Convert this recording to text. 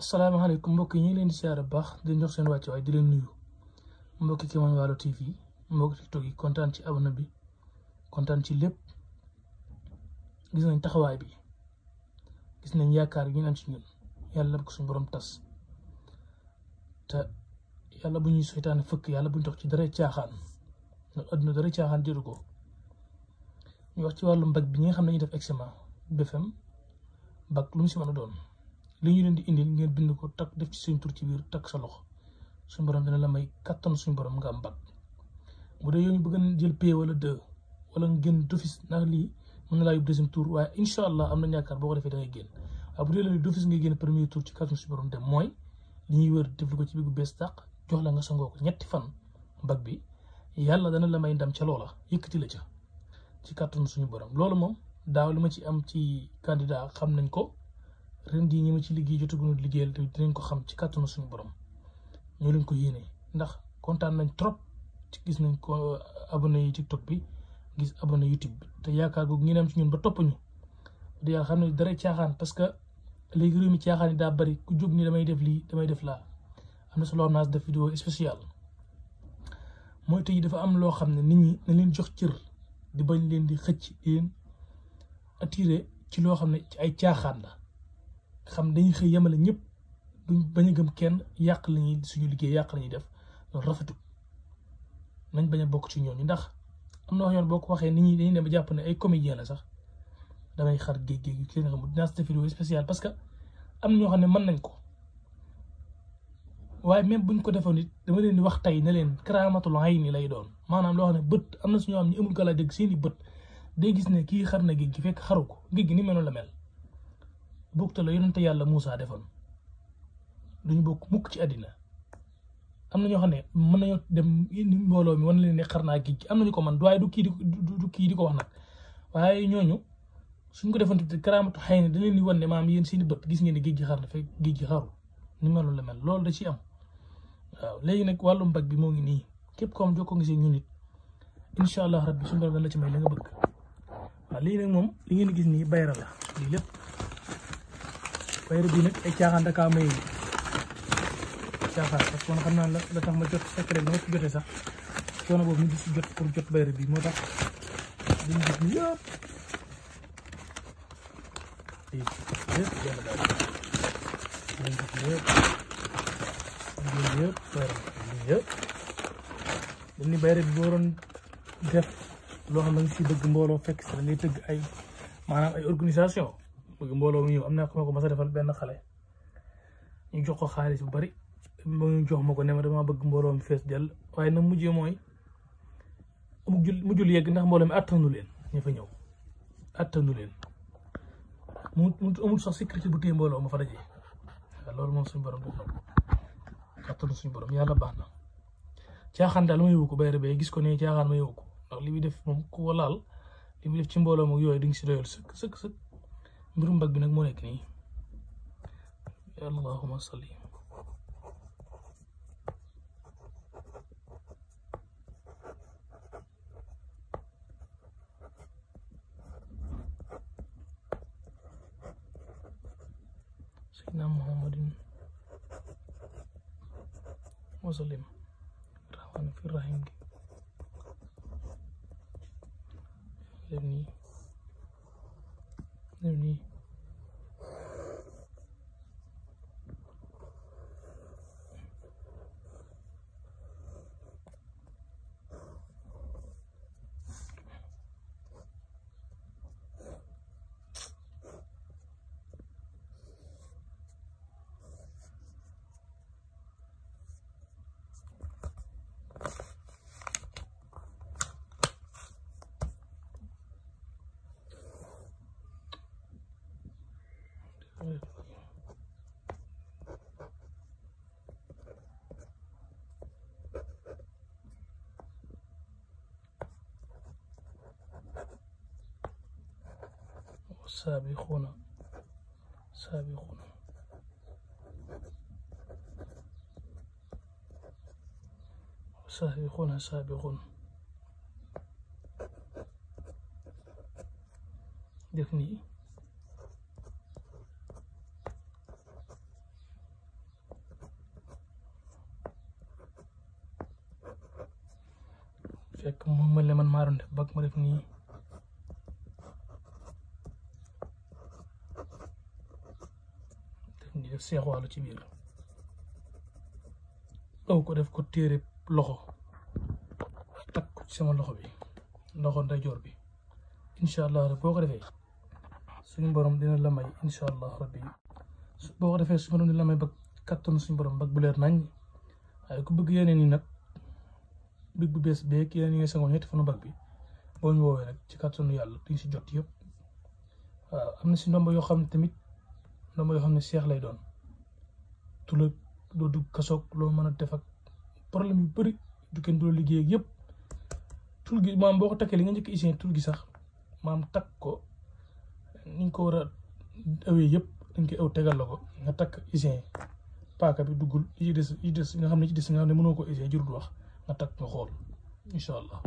asalaamaaleykum mbokk yi ñu ngi leen di siyaare bu baax di jox seen wàcc waaye di leen nuyu mbokki Kémane Wallo TV mbokki TikTok yi kontaan ci abonné bi kontaan ci lépp gis nañ taxawaay bi gis nañ yaakaar yi ñu am ci ñun yàlla ko suñu borom tas te yàlla bu ñuy seytaane fëkk yàlla bu ñu dox ci dara caaxaan ndax adduna dara caaxaan jëru ko ñu wax ci wàllu mbag bi ñi nga xam ne ñu def examen BFEM bac lu mu si mën a doon li ñu leen di indil ngeen bind ko takk def ci seen tur ci biir takk sa loxo suñu borom dina la may kattan suñu borom nga am bac bu dee yow ñu bëgg a jël P wala 2 wala nga génn d'office ndax lii mën na laa yóbbu deuxième tour waaye incha allah am na yaakaar boo ko defee da ngay génn waaye bu dee la d'office ngay génn premier tour ci kattan suñu borom dem mooy li ñuy wër def ko ci biir bu bees tàq jox la nga sangoo ko ñetti fan bac bi yàlla dana la may ndam ca loola yëkkati la ca ci kattan suñu borom loolu moom daaw li ma ci am ci candidat xam nañ ko. ren jii ñi ma ci liggéey jotaguñu liggéeyal te dinañ ko xam ci kàttanu suñu borom ñoo leen ko yéene ndax kontaan nañ trop ci gis nañ ko abonné yi TikTok bi gis abonné YouTube bi te yaakaar googu ngeen am ci ñun ba topp ñu di yàlla xam ne dara caaxaan parce que léegi réew mi caaxaan yi daa bari ku jóg ni damay def lii damay def laa am na solo am naa def vidéo spéciale mooy tey dafa am loo xam ne nit ñi na leen jox cër di bañ leen di xëcc di leen attiré ci loo xam ne ci ay caaxaan la. xam dañuy xëy yemale ñëpp duñ bañ a gëm kenn yàq lañuy suñu liggéey yàq lañuy def loolu rafetul nañ bañ a bokk ci ñooñu ndax am na wax yoon boo ko waxee nit ñi dañuy dem ba jàpp ne ay comédien la sax damay xar géej yu ki nga xam dinaa si def vidéo spécial parce que am na ñoo xam ne mën nañ ko waaye même buñ ko defoon it dama leen di wax tey ne leen karaamatul ayni lay doon maanaam loo xam ne bët am na suñoo xam ñu amul gala dëgg seeni bët day gis ne kii xar na géej gi fekk xaru ko géej gi ni meloon la mel bokk la yonente yàlla Moussa defoon duñu bokk mukk ci àddina am na ñoo xam ne mën nañoo dem mbooloo mi wan leen ne xar naa géej gi am nañu ko man waaye du kii di ko wax nag waaye ñooñu suñ ko defoon te karaamatu xëy na da leen di wan ne maam yéen seeni bët gis ngeen ne géej gi xar na fekk géej gi xaru ni meloon la mel loolu da ciy am waaw léegi nag wàllu mbag bi moo ngi nii képp ko am jokkoo ngi see ñu nit incha allah rabbi suñu borom dana la ci may la nga bëgg waaw lii nag moom li ngeen gis nii bayra la lii lépp bayra bii nag ay caaxaan dakaa may caaxaan parce que man xam naa la tax ma jot secret bi ma ci jotee sax coono boobu ñu gis jot pour jot bayra bi moo tax liñ gis ni yëpp yëpp yàlla daal liñ gis yëpp bayra yëpp dañ ni bayra bi boo doon def loo xam ne nga si bëgg mbooloo fekk si da ngay tëgg ay maanaam ay organisation bëgg mbooloo mu ñëw am naa ko mas a defal benn xale ñu jox ko xaalis bu bari ñu jox ma ko ne ma dama bëgg mbooloo mi fees dell waaye nag mujjee mooy mujjul yegg ndax mbooloo mi attanu leen ñu fa ñëw attanu leen mu amul sax sécurité bu téye mbooloo ma fa dajee waaw loolu moom suñu borom def na ko attanu suñu borom yàlla baax na caaxaan daal ma yóbbu ko bayre bee gis ko ne caaxaan ma yóbbu ko ndax li muy def moom ku ko laal li muy def ci mbooloo moom yooyu di nga si doyal sëkk mbirum mbag bi nag moo nekk nii allahumma salli sayyidina muhammadin wa sallim rahman fi rahim gi def nii سابقون def nii fekk mu mel ne man maa doon def bag ma def nii def seexwalu ci biir aw ko def ko téere loxo takk ko ci sama loxo bi loxo ndeyjoor bi incha allah rek boo ko defee suñu borom dina la may incha allah rabbi boo ko defee suñu borom dina la may bag kattanu suñu borom bag bu leer nañ waaye ku bëgg yeneen yi nag big bu bees beeg yeneen yi nga sangoo ñetti fanu bag bi boo ñu woowee nag ci kattanu yàlla duñ si jot yëpp waaw am na si ndomba yoo xam ne tamit ndomba yoo xam ne seex lay doon tula doo dugg kasoog loo mën a def ak problème yu bëri du kenn doo liggéey ak yëpp tul gi maam boo ko takkee li nga njëkk isin tul gi sax maam takk ko niñ ko war a awee yëpp dañ koy aw tegal la ko nga takk isin paaka bi duggul yi des nga xam ne ci des nga xam ne mënoo ko isin jurul wax nga takk nga xool incha allah